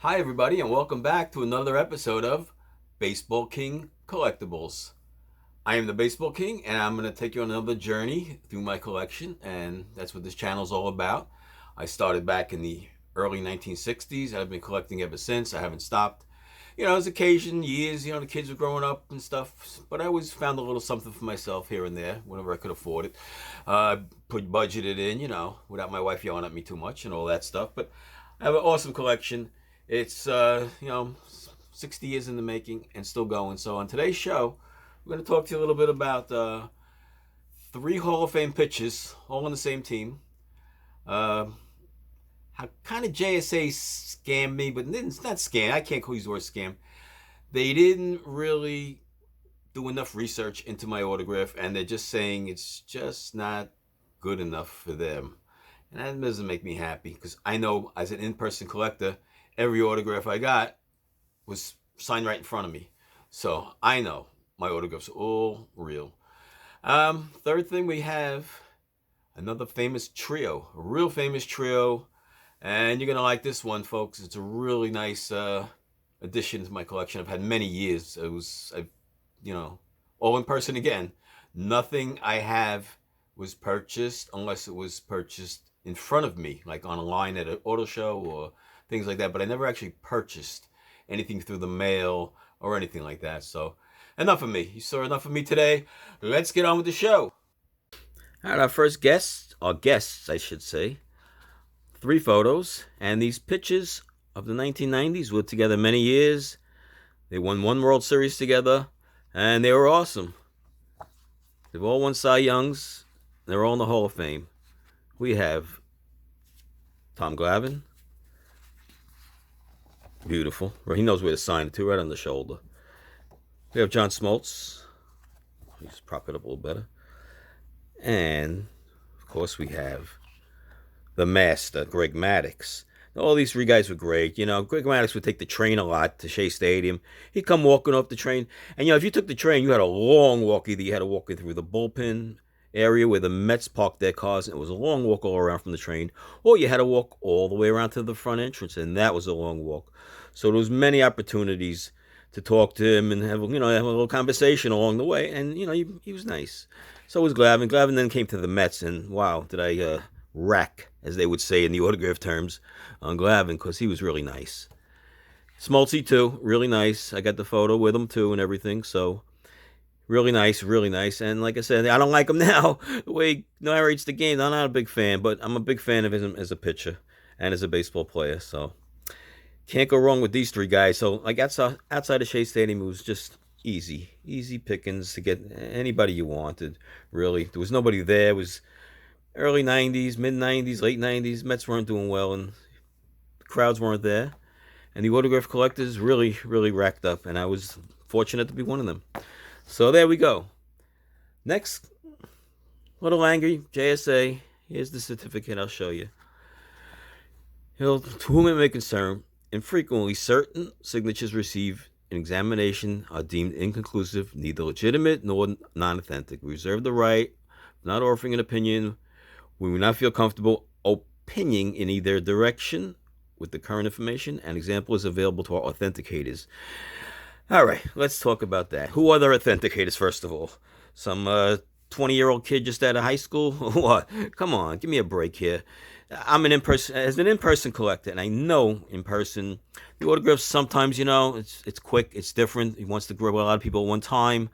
Hi, everybody, and welcome back to another episode of Baseball King Collectibles. I am the Baseball King, and I'm going to take you on another journey through my collection, and that's what this channel is all about. I started back in the early 1960s. I've been collecting ever since. I haven't stopped. As occasion, years, the kids were growing up and stuff, but I always found a little something for myself here and there whenever I could afford it. Put budgeted in, without my wife yelling at me too much and all that stuff. But I have an awesome collection. It's 60 years in the making and still going. So on today's show, we're going to talk to you a little bit about three Hall of Fame pitchers, all on the same team. How kind of JSA scammed me, but it's not scam. I can't use the word scam. They didn't really do enough research into my autograph, and they're just saying it's just not good enough for them. And that doesn't make me happy, because I know as an in-person collector, every autograph I got was signed right in front of me. So I know my autographs are all real. Third thing, we have another famous trio, a real famous trio. And you're going to like this one, folks. It's a really nice addition to my collection. I've had many years. All in person again. Nothing I have was purchased unless it was purchased in front of me, like on a line at an auto show or things like that. But I never actually purchased anything through the mail or anything like that. So enough of me. You saw enough of me today. Let's get on with the show. All right, our first guests, I should say. Three photos, and these pitchers of the 1990s were together many years. They won one World Series together, and they were awesome. They've all won Cy Youngs. They're all in the Hall of Fame. We have Tom Glavine. Beautiful. He knows where to sign it to, right on the shoulder. We have John Smoltz. He's prop it up a little better. And, of course, we have the master, Greg Maddux. All these three guys were great. Greg Maddux would take the train a lot to Shea Stadium. He'd come walking off the train. And, if you took the train, you had a long walk. Either you had to walk in through the bullpen area where the Mets parked their cars, and it was a long walk all around from the train, or you had to walk all the way around to the front entrance, and that was a long walk. So there was many opportunities to talk to him and have a little conversation along the way, and, he was nice. So was Glavine. Glavine then came to the Mets, and wow, did I rack, as they would say in the autograph terms, on Glavine, because he was really nice. Smoltzy, too, really nice. I got the photo with him, too, and everything, so really nice, really nice. And like I said, I don't like him now, the way he narrates the game. I'm not a big fan, but I'm a big fan of him as a pitcher and as a baseball player, so can't go wrong with these three guys. So, like, outside of Shea Stadium, it was just easy pickings to get anybody you wanted, really. There was nobody there. It was early 90s, mid 90s, late 90s. Mets weren't doing well, and the crowds weren't there. And the autograph collectors really, really racked up, and I was fortunate to be one of them. So there we go. Next, little angry, JSA. Here's the certificate I'll show you. To whom it may concern, infrequently certain signatures received in examination are deemed inconclusive, neither legitimate nor non-authentic. We reserve the right of not offering an opinion when we not feel comfortable opining in either direction with the current information. An example is available to our authenticators. All right, let's talk about that. Who are their authenticators, first of all? Some 20-year-old kid just out of high school? What? Come on, give me a break here. I'm an in-person collector, and I know in person, the autographs sometimes, it's quick, it's different. He wants to grab a lot of people at one time.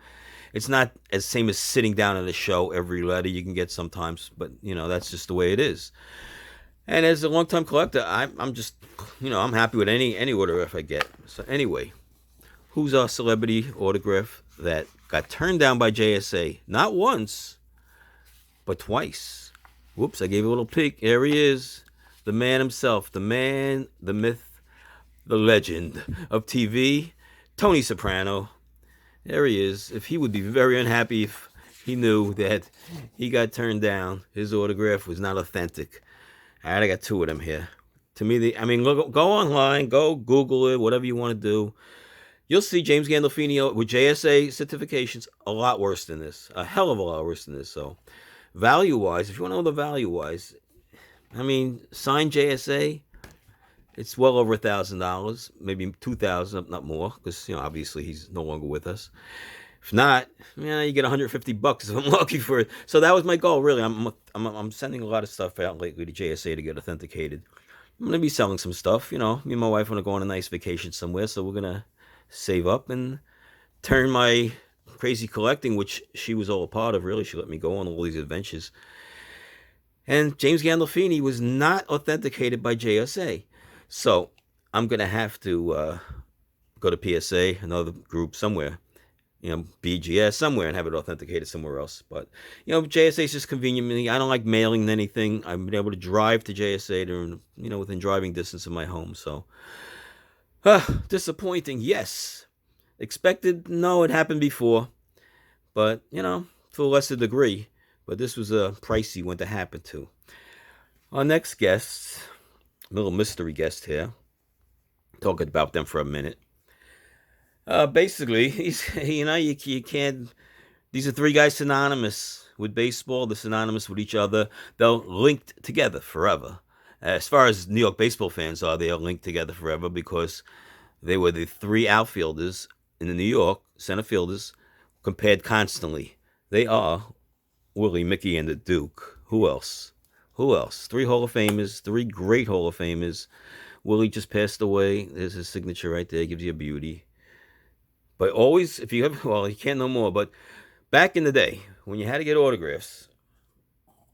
It's not as same as sitting down at a show every letter you can get sometimes, but that's just the way it is. And as a long-time collector, I'm just, I'm happy with any autograph I get. So anyway, who's our celebrity autograph that got turned down by JSA? Not once, but twice. Whoops, I gave you a little peek. There he is, the man himself, the man, the myth, the legend of TV, Tony Soprano. There he is. If he would be very unhappy if he knew that he got turned down, his autograph was not authentic. All right, I got two of them here. To me, look, go online, go Google it, whatever you want to do. You'll see James Gandolfini with JSA certifications a lot worse than this, a hell of a lot worse than this. So, value-wise, if you want to know the value-wise, signed JSA, It's well over $1,000, maybe 2,000, not more, because obviously he's no longer with us. If not, you get 150 bucks if I'm lucky for it. So that was my goal, really. I'm sending a lot of stuff out lately to JSA to get authenticated. I'm gonna be selling some stuff. Me and my wife want to go on a nice vacation somewhere, so we're gonna save up and turn my crazy collecting, which she was all a part of. Really, she let me go on all these adventures. And James Gandolfini was not authenticated by JSA, so I'm gonna have to go to PSA, another group somewhere, BGS somewhere, and have it authenticated somewhere else. But JSA is just convenient to me. I don't like mailing anything. I've been able to drive to JSA to within driving distance of my home. So disappointing, yes. Expected, no, it happened before, but to a lesser degree. But this was a pricey one to happen to. Our next guest, a little mystery guest here. Talking about them for a minute. Basically, you can't. These are three guys synonymous with baseball. They're synonymous with each other. They're linked together forever. As far as New York baseball fans are, they are linked together forever because they were the three outfielders in the New York center fielders compared constantly. They are Willie, Mickey, and the Duke. Who else? Who else? Three Hall of Famers, three great Hall of Famers. Willie just passed away. There's his signature right there. Gives you a beauty. But always, if you have, well, you can't no more. But back in the day, when you had to get autographs,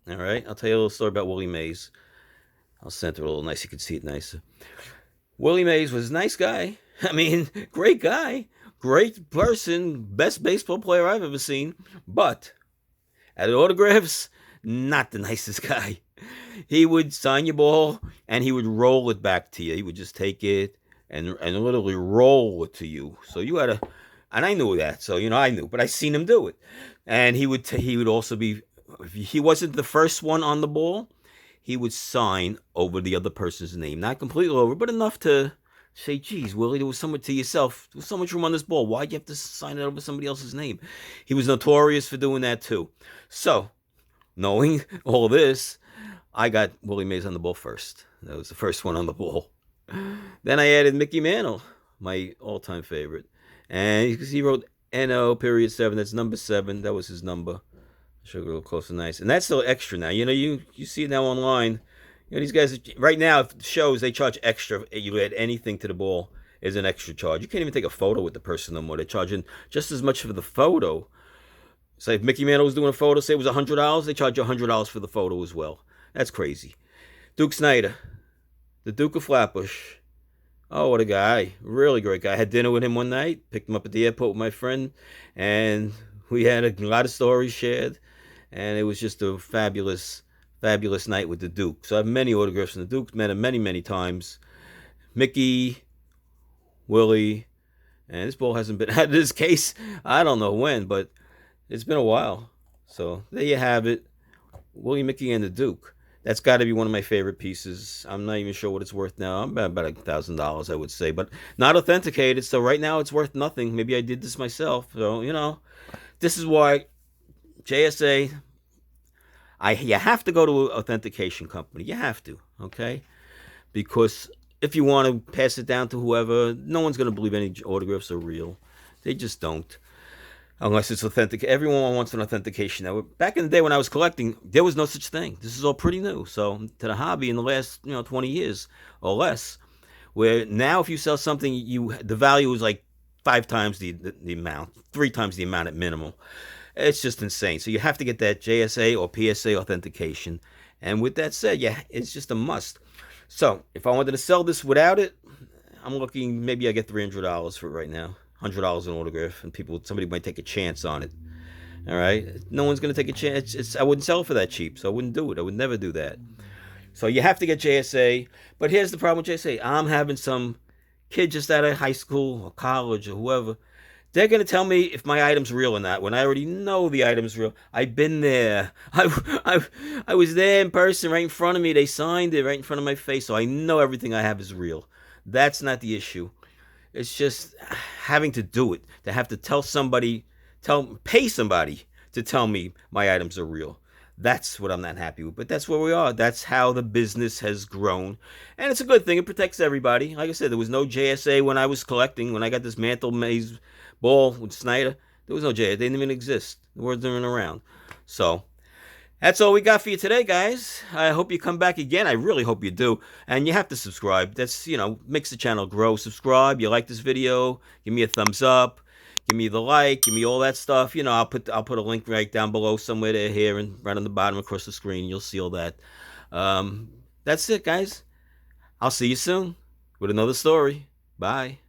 all right, I'll tell you a little story about Willie Mays. I'll center it a little nice. You can see it nicer. Willie Mays was a nice guy. I mean, great guy. Great person. Best baseball player I've ever seen. But at autographs, not the nicest guy. He would sign your ball, and he would roll it back to you. He would just take it and literally roll it to you. So you had to, and I knew that. So I knew, but I seen him do it. And he would also be, if he wasn't the first one on the ball, he would sign over the other person's name, not completely over, but enough to say, "Geez, Willie, there was so much to yourself. There was so much room on this ball. Why'd you have to sign it over somebody else's name?" He was notorious for doing that too. So, knowing all this, I got Willie Mays on the ball first. That was the first one on the ball. Then I added Mickey Mantle, my all-time favorite. And he wrote NO.7. That's number 7. That was his number. Should go close and nice. And that's still extra now. You see it now online. These guys, right now, shows, they charge extra. You add anything to the ball is an extra charge. You can't even take a photo with the person no more. They're charging just as much for the photo. Say if Mickey Mantle was doing a photo, say it was $100, they charge you $100 for the photo as well. That's crazy. Duke Snider, the Duke of Flatbush. Oh, what a guy. Really great guy. I had dinner with him one night, picked him up at the airport with my friend, and we had a lot of stories shared, and it was just a fabulous, fabulous night with the Duke. So I have many autographs from the Duke, met him many, many times. Mickey, Willie, and this ball hasn't been out of this case, I don't know when, but it's been a while. So there you have it. Willie, Mickey, and the Duke. That's got to be one of my favorite pieces. I'm not even sure what it's worth now. About $1,000, I would say, but not authenticated. So right now it's worth nothing. Maybe I did this myself. So this is why JSA. You have to go to an authentication company. You have to, okay? Because if you want to pass it down to whoever, no one's going to believe any autographs are real. They just don't. Unless it's authentic. Everyone wants an authentication. Now, back in the day when I was collecting, there was no such thing. This is all pretty new. So to the hobby in the last 20 years or less, where now if you sell something, the value is like 5 times the amount, 3 times the amount at minimal. It's just insane. So you have to get that JSA or PSA authentication. And with that said, yeah, it's just a must. So if I wanted to sell this without it, I'm looking, maybe I get $300 for it right now. $100 an autograph, and somebody might take a chance on it. All right, no one's gonna take a chance. I wouldn't sell it for that cheap, so I wouldn't do it. I would never do that. So you have to get JSA. But here's the problem with JSA. I'm having some kid just out of high school or college or whoever. They're gonna tell me if my item's real or not when I already know the item's real. I've been there. I was there in person, right in front of me. They signed it right in front of my face, so I know everything I have is real. That's not the issue. It's just having to do it, to have to pay somebody to tell me my items are real. That's what I'm not happy with. But that's where we are. That's how the business has grown. And it's a good thing. It protects everybody. Like I said, there was no JSA when I was collecting. When I got this Mantle Maze ball with Snyder, there was no JSA. They didn't even exist. The words weren't around. So that's all we got for you today, guys. I hope you come back again. I really hope you do. And you have to subscribe. That's, makes the channel grow. Subscribe. You like this video, give me a thumbs up. Give me the like, give me all that stuff. I'll put a link right down below somewhere there, here, and right on the bottom across the screen. You'll see all that. That's it, guys. I'll see you soon with another story. Bye.